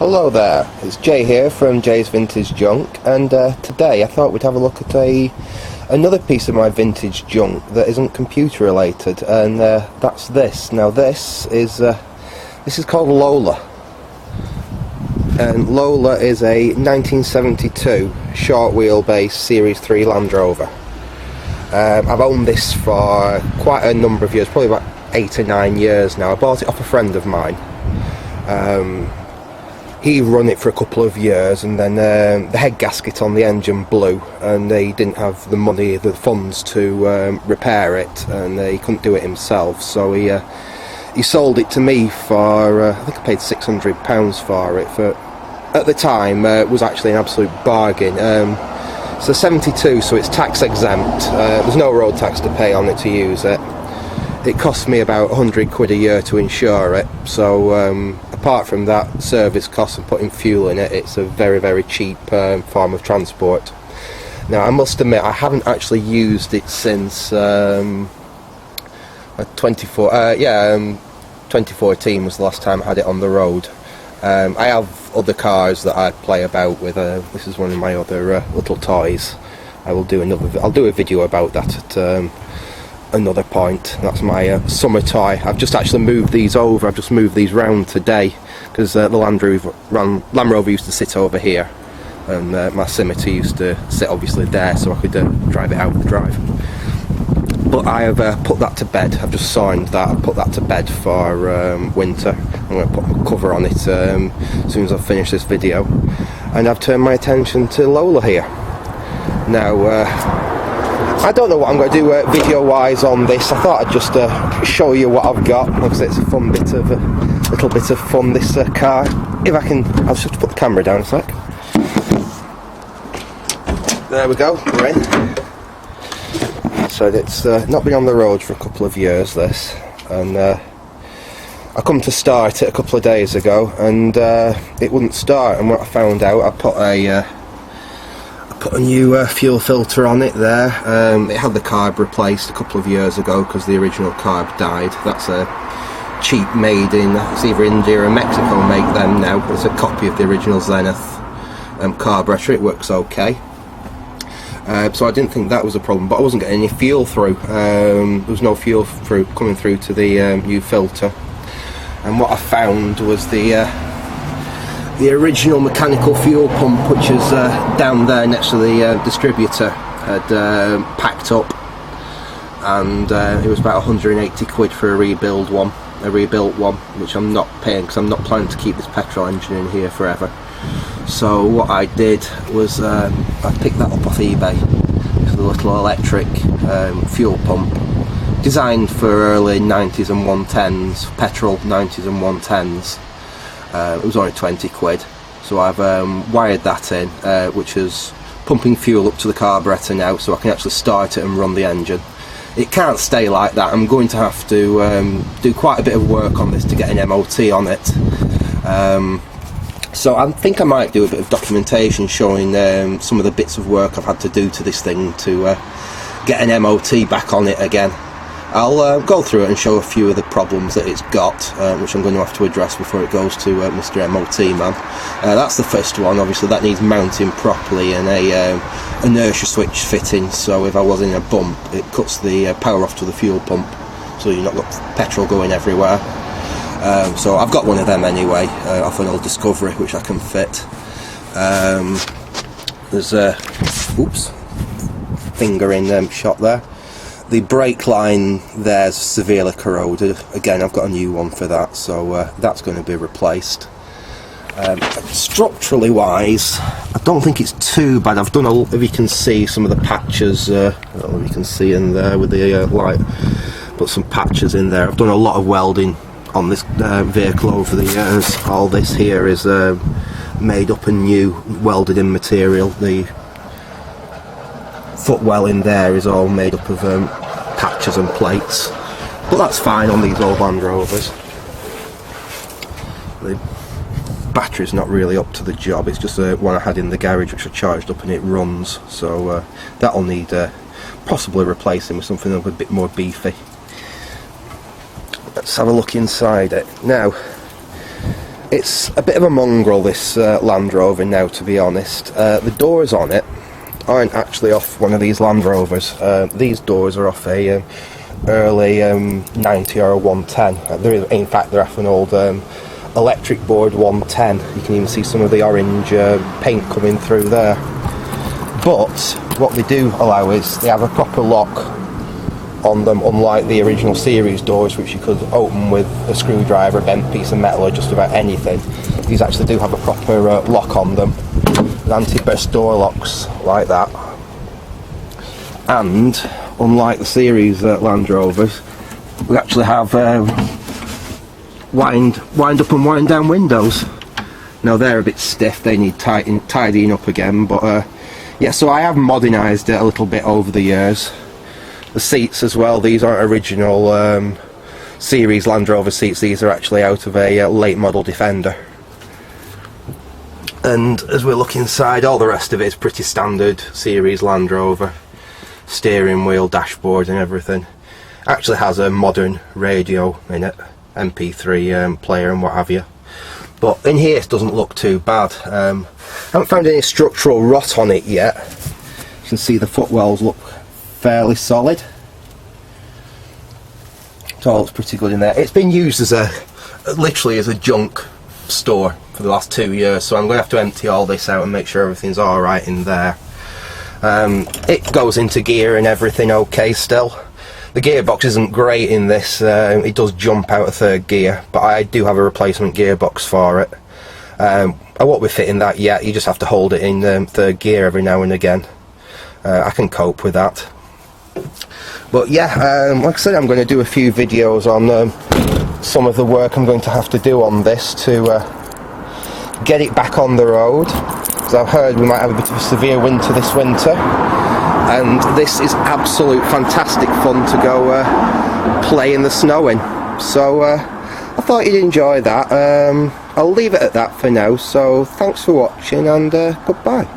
Hello there, it's Jay here from Jay's Vintage Junk, and today I thought we'd have a look at another piece of my vintage junk that isn't computer related, and that's this. Now this is called Lola, and Lola is a 1972 short wheelbase Series 3 Land Rover. I've owned this for quite a number of years, probably about 8 or 9 years now. I bought it off a friend of mine. He run it for a couple of years, and then the head gasket on the engine blew, and he didn't have the money, the funds to repair it, and he couldn't do it himself. So he sold it to me for I think I paid £600 for it. For at the time, it was actually an absolute bargain. So 72, so it's tax exempt. There's no road tax to pay on it to use it. It cost me about £100 a year to insure it, so apart from that service cost and putting fuel in it, it's a very, very cheap form of transport. Now I must admit I haven't actually used it since 2014 was the last time I had it on the road. I have other cars that I play about with. This is one of my other little toys. I'll do a video about that at another point. That's my summer toy. I've just actually moved these over. I've just moved these round today because the Land Rover used to sit over here, and my Scimitar used to sit obviously there, so I could drive it out the drive. But I have put that to bed. I've just signed that. I've put that to bed for winter. I'm going to put my cover on it as soon as I finish this video, and I've turned my attention to Lola here. Now I don't know what I'm going to do video wise on this. I thought I'd just show you what I've got. Like I say, it's a fun little bit of fun, this car. If I can, I'll just have to put the camera down a sec. There we go, we're in. So it's not been on the road for a couple of years, this, and I come to start it a couple of days ago, and it wouldn't start. And what I found out, I put a new fuel filter on it there. It had the carb replaced a couple of years ago because the original carb died. That's a cheap made in, it's either India or Mexico make them now. It's a copy of the original Zenith carburetor. It works okay. So I didn't think that was a problem, but I wasn't getting any fuel through. There was no fuel coming through to the new filter. And what I found was the original mechanical fuel pump, which is down there next to the distributor, had packed up, and it was about £180 for a rebuilt one, which I'm not paying because I'm not planning to keep this petrol engine in here forever. So what I did was I picked that up off eBay. It's a little electric fuel pump designed for early 90s and 110s, petrol 90s and 110s. It was only £20, so I've wired that in, which is pumping fuel up to the carburetor now, so I can actually start it and run the engine. It can't stay like that. I'm going to have to do quite a bit of work on this to get an MOT on it. So I think I might do a bit of documentation showing some of the bits of work I've had to do to this thing to get an MOT back on it again. I'll go through it and show a few of the problems that it's got, which I'm going to have to address before it goes to Mr. MOT man. That's the first one. Obviously that needs mounting properly and a inertia switch fitting, so if I was in a bump it cuts the power off to the fuel pump, so you've not got petrol going everywhere. So I've got one of them anyway, off an old Discovery, which I can fit. There's a finger in shot there. The brake line there's severely corroded. Again, I've got a new one for that, so that's going to be replaced. Structurally wise, I don't think it's too bad. I've done if you can see some of the patches, I don't know if you can see in there with the light, put some patches in there. I've done a lot of welding on this vehicle over the years. All this here is made up and new, welded in material. The footwell in there is all made up of patches and plates, but that's fine on these old Land Rovers. The battery's not really up to the job. It's just one I had in the garage which I charged up and it runs, so that'll need possibly replacing with something a bit more beefy. Let's have a look inside it. Now, It's a bit of a mongrel, this Land Rover now, to be honest. The doors on it aren't actually off one of these Land Rovers. These doors are off a early 90 or a 110. In fact, they're off an old electric board 110. You can even see some of the orange paint coming through there. But what they do allow is they have a proper lock on them, unlike the original series doors, which you could open with a screwdriver, a bent piece of metal, or just about anything. These actually do have a proper lock on them, anti-burst door locks like that. And unlike the series Land Rovers, we actually have wind up and wind down windows. Now they're a bit stiff, they need tidying up again, but yeah, so I have modernised it a little bit over the years. The seats as well, these aren't original series Land Rover seats, these are actually out of a late model Defender. And as we look inside, all the rest of it is pretty standard series Land Rover. Steering wheel, dashboard and everything. Actually has a modern radio in it, MP3 player and what have you. But in here it doesn't look too bad. I haven't found any structural rot on it yet. You can see the footwells look fairly solid. It all looks pretty good in there. It's been used as literally as a junk store for the last 2 years, so I'm going to have to empty all this out and make sure everything's alright in there. It goes into gear and everything okay still. The gearbox isn't great in this, it does jump out of third gear, but I do have a replacement gearbox for it. I won't be fitting that yet, you just have to hold it in third gear every now and again. I can cope with that. But yeah, like I said, I'm going to do a few videos on some of the work I'm going to have to do on this to get it back on the road. Because I've heard we might have a bit of a severe winter this winter, and this is absolute fantastic fun to go play in the snow in. So I thought you'd enjoy that. I'll leave it at that for now, so thanks for watching and goodbye.